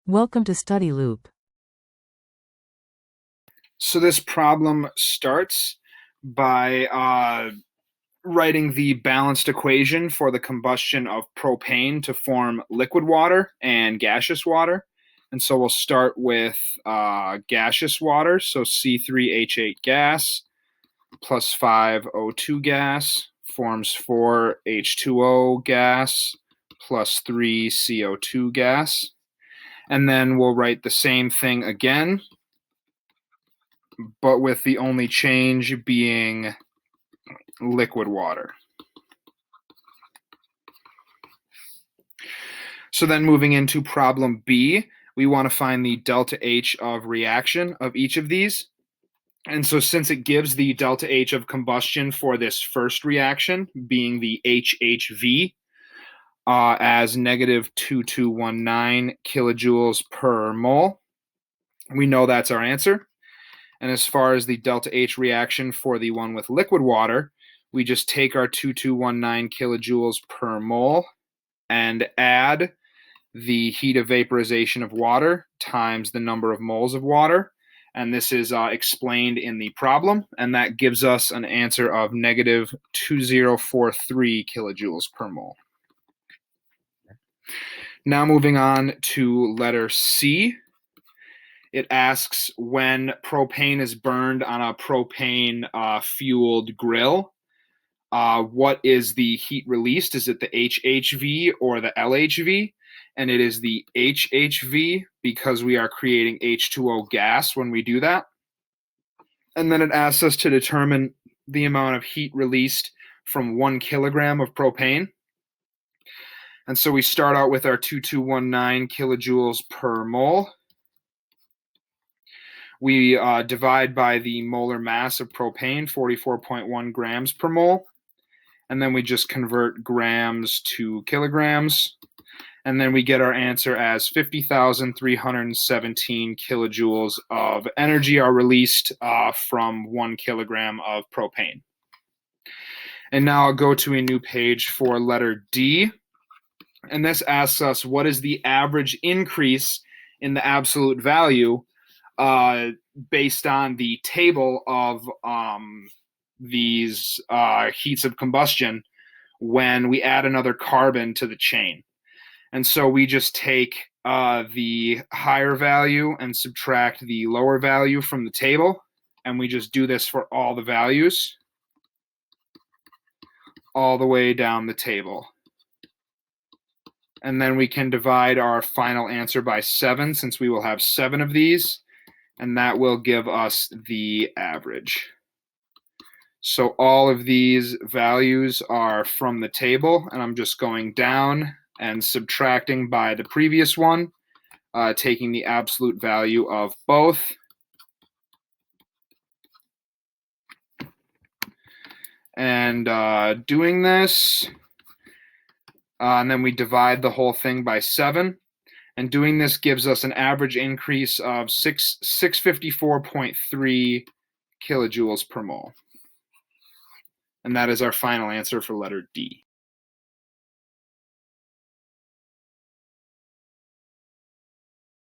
Welcome to Study Loop. So this problem starts by writing the balanced equation for the combustion of propane to form liquid water and gaseous water. And so we'll start with gaseous water, so C3H8 gas plus 5O2 gas forms 4H2O gas plus 3CO2 gas. And then we'll write the same thing again, but with the only change being liquid water. So then moving into problem B, we want to find the delta H of reaction of each of these. And so since it gives the delta H of combustion for this first reaction, being the HHV, as negative 2219 kilojoules per mole, we know that's our answer. And as far as the delta H reaction for the one with liquid water, we just take our 2219 kilojoules per mole and add the heat of vaporization of water times the number of moles of water. And this is explained in the problem, and that gives us an answer of negative 2043 kilojoules per mole. Now moving on to letter C. It asks when propane is burned on a propane fueled grill, what is the heat released? Is it the HHV or the LHV? And it is the HHV because we are creating H2O gas when we do that. And then it asks us to determine the amount of heat released from 1 kilogram of propane. And so we start out with our 2219 kilojoules per mole. We divide by the molar mass of propane, 44.1 grams per mole. And then we just convert grams to kilograms. And then we get our answer as 50,317 kilojoules of energy are released from 1 kilogram of propane. And now I'll go to a new page for letter D. And this asks us, what is the average increase in the absolute value based on the table of these heats of combustion when we add another carbon to the chain. And so we just take the higher value and subtract the lower value from the table, and we just do this for all the values all the way down the table. And then we can divide our final answer by 7 since we will have 7 of these, and that will give us the average. So all of these values are from the table, and I'm just going down and subtracting by the previous one, taking the absolute value of both. And doing this, and then we divide the whole thing by 7. And doing this gives us an average increase of 654.3 kilojoules per mole. And that is our final answer for letter D.